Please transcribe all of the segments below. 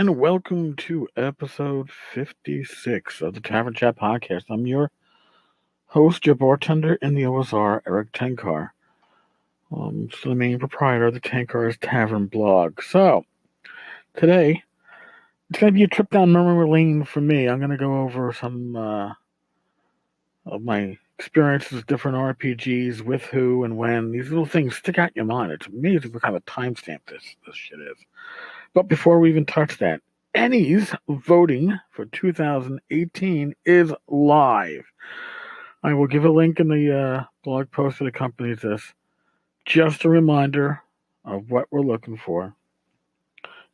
and welcome to episode 56 of the Tavern Chat Podcast. I'm your host, your bartender in the OSR, Eric Tenkar. So the main proprietor of the Tenkar's Tavern blog. So, today, it's going to be a trip down memory lane for me. I'm going to go over some of my experiences with different RPGs, with who and when. These little things stick out in your mind. It's amazing what kind of timestamp this shit is. But before we even touch that, ENnies voting for 2018 is live. I will give a link in the blog post that accompanies this. Just a reminder of what we're looking for.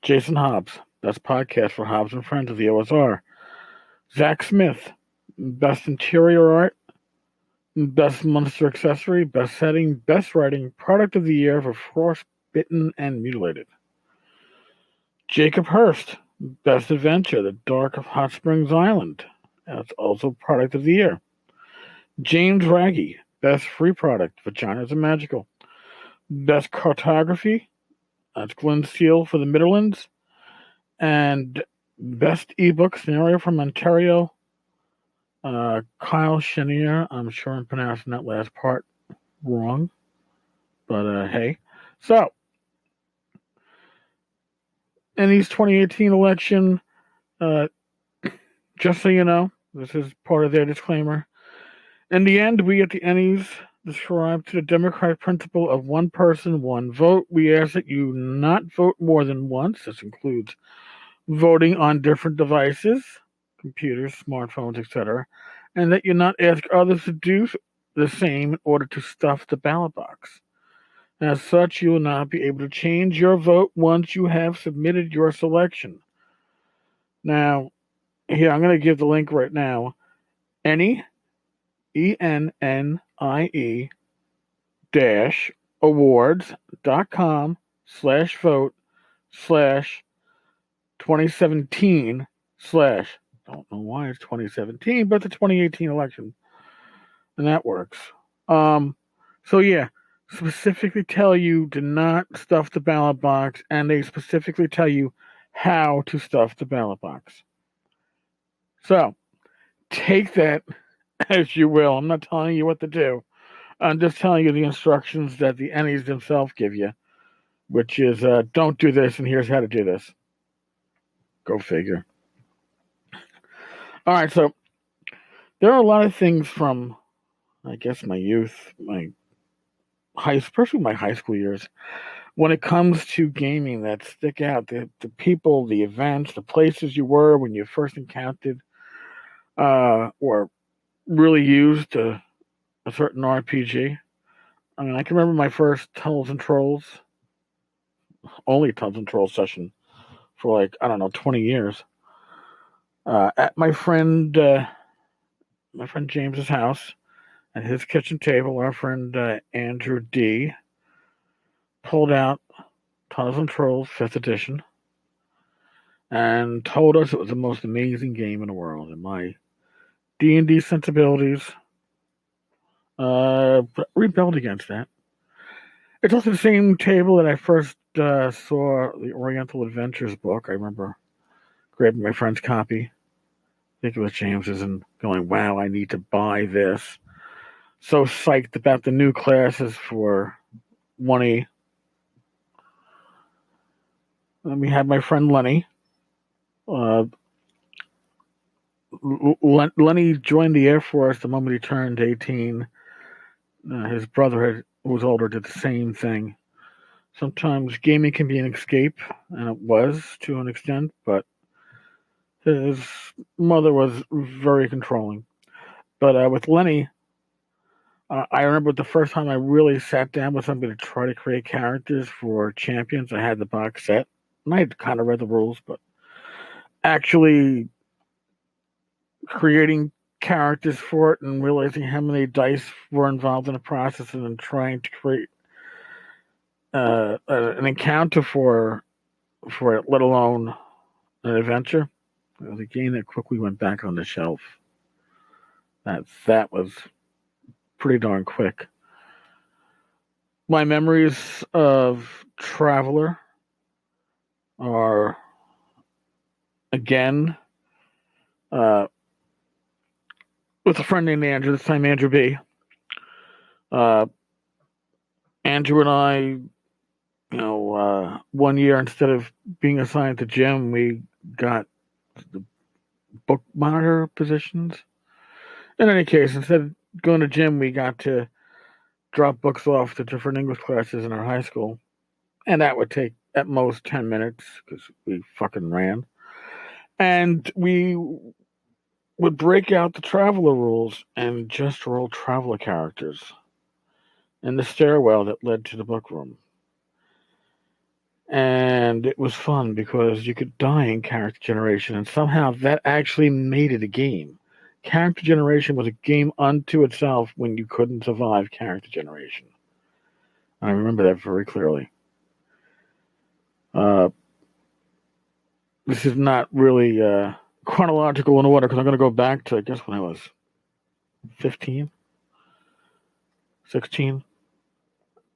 Jason Hobbs, best podcast for Hobbs and Friends of the OSR. Zach Smith, best interior art, best monster accessory, best setting, best writing, product of the year for Frostbitten and Mutilated. Jacob Hurst, best adventure, The Dark of Hot Springs Island. That's also product of the year. James Raggy, best free product, Vaginas and Magical. Best cartography, that's Glenn Steele for the Midlands. And best ebook scenario from Ontario, Kyle Chenier. I'm sure I'm pronouncing that last part wrong, but hey. So, ENnies 2018 election, just so you know, this is part of their disclaimer. In the end, we at the ENnies subscribe to the democratic principle of one person, one vote. We ask that you not vote more than once. This includes voting on different devices, computers, smartphones, etc., and that you not ask others to do the same in order to stuff the ballot box. As such, you will not be able to change your vote once you have submitted your selection. Now, here, I'm going to give the link right now. ENnie, ENNIE awards.com/vote/2017/ don't know why it's 2017, but the 2018 election. And that works. So yeah, specifically tell you to not stuff the ballot box, and they specifically tell you how to stuff the ballot box. So, take that as you will. I'm not telling you what to do. I'm just telling you the instructions that the ENnies themselves give you, which is don't do this, and here's how to do this. Go figure. All right, so there are a lot of things from, I guess, my youth, especially my high school years, when it comes to gaming that stick out. The people, the events, the places you were when you first encountered or really used a certain RPG. I mean, I can remember my first Tunnels and Trolls, only Tunnels and Trolls session for 20 years. At my friend James's house, at his kitchen table, our friend Andrew D. pulled out Tunnels and Trolls 5th edition and told us it was the most amazing game in the world. And my D&D sensibilities rebelled against that. It's also the same table that I first saw the Oriental Adventures book. I remember grabbing my friend's copy, I think it was James's, and going, wow, I need to buy this. So psyched about the new classes for 1E. And we had my friend Lenny. Lenny joined the Air Force the moment he turned 18. His brother, who was older, did the same thing. Sometimes gaming can be an escape, and it was to an extent, but his mother was very controlling. But with Lenny, I remember the first time I really sat down with somebody to try to create characters for Champions. I had the box set, and I had kind of read the rules, but actually creating characters for it and realizing how many dice were involved in the process, and then trying to create an encounter for it, let alone an adventure. It was a game that quickly went back on the shelf. That was pretty darn quick. My memories of Traveler are again with a friend named Andrew, this time Andrew B. Uh, Andrew and I, 1 year instead of being assigned to gym, we got the book monitor positions. In any case, instead of going to gym, we got to drop books off to different English classes in our high school. And that would take at most 10 minutes because we fucking ran. And we would break out the Traveler rules and just roll Traveler characters in the stairwell that led to the book room. And it was fun because you could die in character generation, and somehow that actually made it a game. Character generation was a game unto itself when you couldn't survive character generation. I remember that very clearly. This is not really chronological in order because I'm going to go back to, I guess, when I was 15, 16.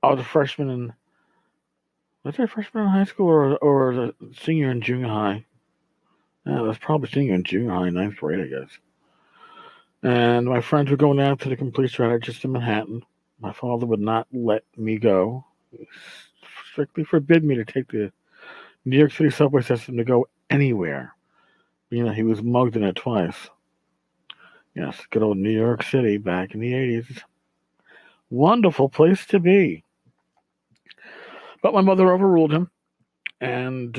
I was a freshman in, was I a freshman in high school or a senior in junior high? Yeah, I was probably senior in junior high, ninth grade, I guess. And my friends were going out to the Complete Strategist in Manhattan. My father would not let me go. He strictly forbid me to take the New York City subway system to go anywhere. He was mugged in it twice. Yes, good old New York City back in the 80s. Wonderful place to be. But my mother overruled him, and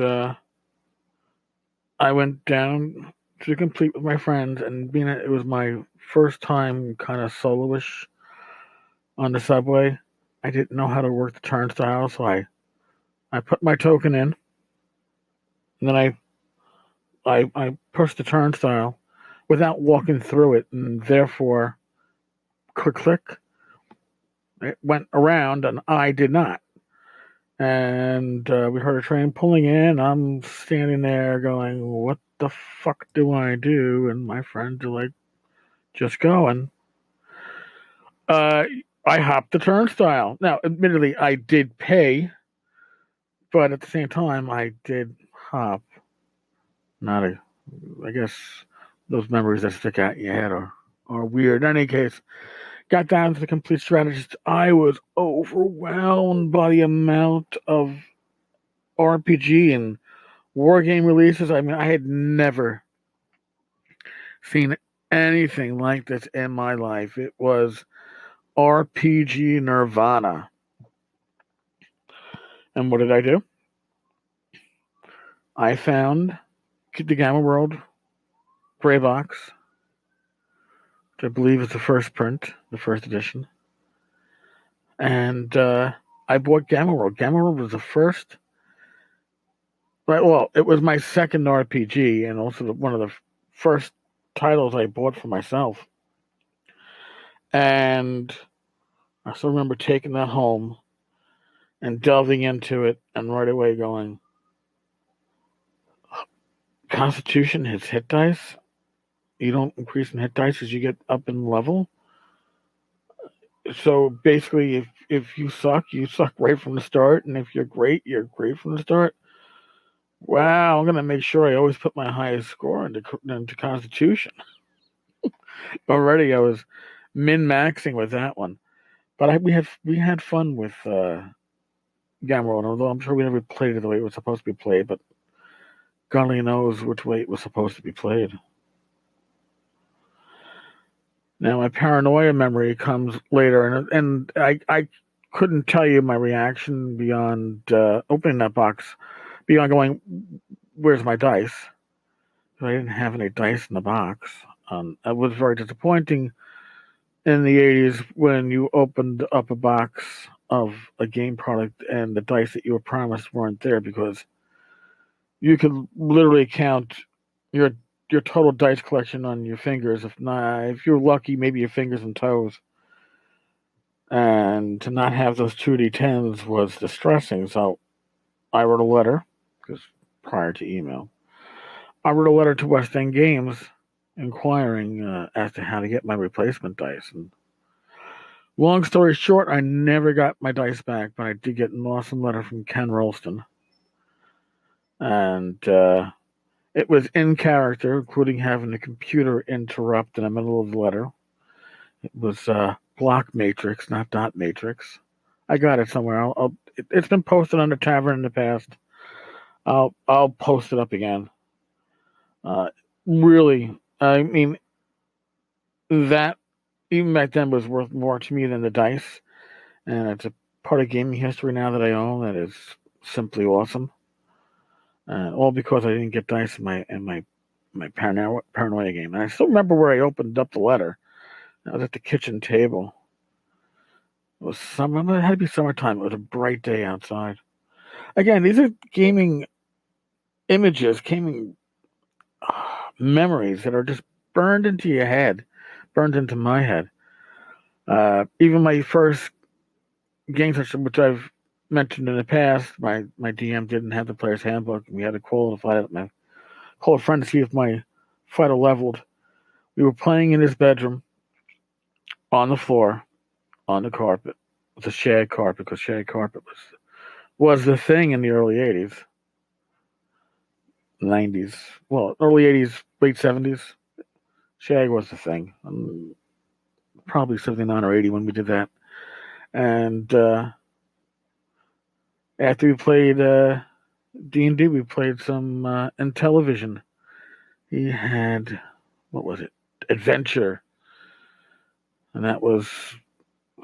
I went down to Complete with my friends, and it was my first time kind of soloish on the subway. I didn't know how to work the turnstile, so I put my token in, and then I pushed the turnstile without walking through it, and therefore, click, click, it went around, and I did not. And we heard a train pulling in. I'm standing there going, what the fuck do I do? And my friends are like, just go. And I hopped the turnstile. Now, admittedly, I did pay, but at the same time, I did hop. I guess those memories that stick out in your head are weird. In any case, got down to the Complete Strategist. I was overwhelmed by the amount of RPG and war game releases. I mean, I had never seen anything like this in my life. It was RPG Nirvana. And what did I do? I found the Gamma World Gray Box, which I believe is the first print, the first edition. And I bought Gamma World. Gamma World was the first. Well, it was my second RPG and also one of the first titles I bought for myself. And I still remember taking that home and delving into it and right away going, Constitution hits hit dice? You don't increase in hit dice as you get up in level? So basically, if you suck right from the start, and if you're great from the start. Wow, I'm going to make sure I always put my highest score into Constitution. Already I was min-maxing with that one. But we had fun with Gamma World, although I'm sure we never played it the way it was supposed to be played, but God only knows which way it was supposed to be played. Now, my paranoia memory comes later, and I couldn't tell you my reaction beyond opening that box, beyond going, where's my dice? I didn't have any dice in the box. It was very disappointing in the 80s when you opened up a box of a game product and the dice that you were promised weren't there, because you could literally count your total dice collection on your fingers. If you're lucky, maybe your fingers and toes. And to not have those 2d10s was distressing. So I wrote a letter, because prior to email, I wrote a letter to West End Games inquiring as to how to get my replacement dice. And long story short, I never got my dice back, but I did get an awesome letter from Ken Rolston. And It was in character, including having the computer interrupt in the middle of the letter. It was block matrix, not dot matrix. I got it somewhere. It's been posted on the tavern in the past. I'll post it up again. Really, I mean, that even back then was worth more to me than the dice, and it's a part of gaming history now that I own that is simply awesome. All because I didn't get dice in my paranoia game. And I still remember where I opened up the letter. I was at the kitchen table. It was summer. It had to be summertime. It was a bright day outside. Again, these are gaming images, gaming memories that are just burned into your head, burned into my head. Even my first game session, which I've mentioned in the past, my DM didn't have the player's handbook. We had to call a friend to see if my fighter leveled. We were playing in his bedroom, on the floor, on the carpet. It was a shag carpet because shag carpet was the thing in the early 80s, 90s. Well, early 80s, late 70s. Shag was the thing. Probably 79 or 80 when we did that. And after we played D&D, we played some Intellivision. He had, what was it? Adventure. And that was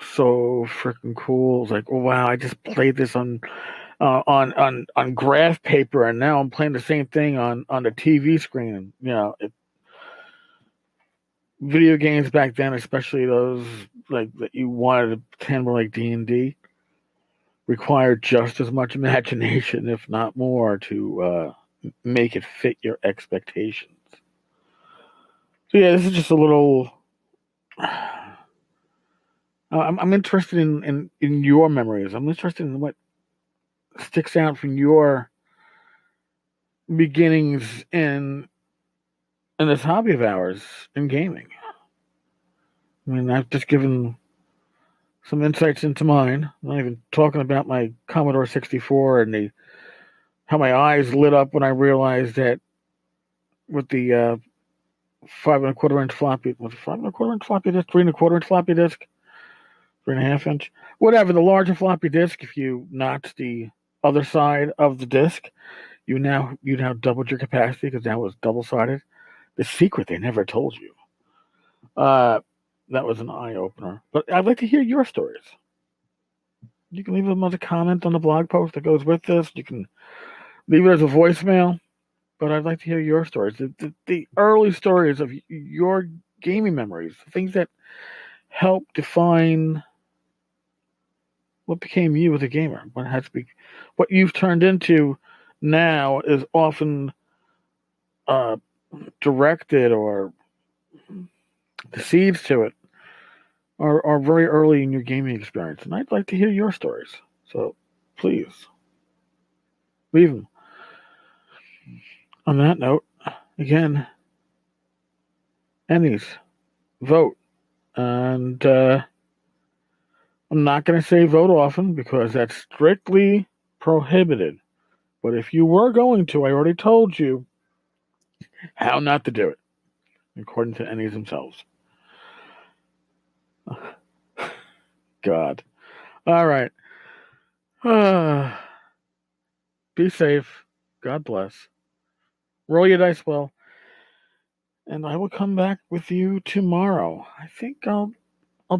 so freaking cool. It was like, oh wow, I just played this on graph paper, and now I'm playing the same thing on the TV screen. Video games back then, especially those like that you wanted to pretend were like D&D, required just as much imagination, if not more, to make it fit your expectations. So yeah, this is just a little. I'm interested in your memories. I'm interested in what sticks out from your beginnings in this hobby of ours in gaming. I mean, I've just given some insights into mine. I'm not even talking about my Commodore 64 and how my eyes lit up when I realized that with the 5.25 inch floppy, was it 5.25 inch floppy disk, 3.25 inch floppy disk, 3.5 inch, whatever, the larger floppy disk. If you notch the other side of the disk, you now doubled your capacity because that was double sided. The secret they never told you. That was an eye opener. But I'd like to hear your stories. You can leave them as a comment on the blog post that goes with this. You can leave it as a voicemail. But I'd like to hear your stories, the early stories of your gaming memories, things that help define what became you as a gamer. What you've turned into now is often directed, or the seeds to it are very early in your gaming experience. And I'd like to hear your stories. So please leave them. On that note, again, ENnies, vote. And I'm not going to say vote often because that's strictly prohibited. But if you were going to, I already told you how not to do it, according to ENnies themselves. God. All right. Be safe. God bless. Roll your dice well. And I will come back with you tomorrow. I think I'll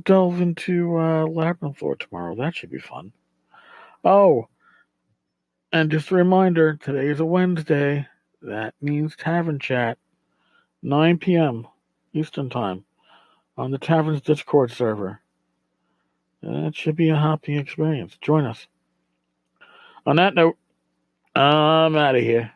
delve into Labyrinth Lore tomorrow. That should be fun. Oh, and just a reminder, today is a Wednesday. That means Tavern Chat, 9 p.m. Eastern Time, on the Tavern's Discord server. That should be a happy experience. Join us. On that note, I'm out of here.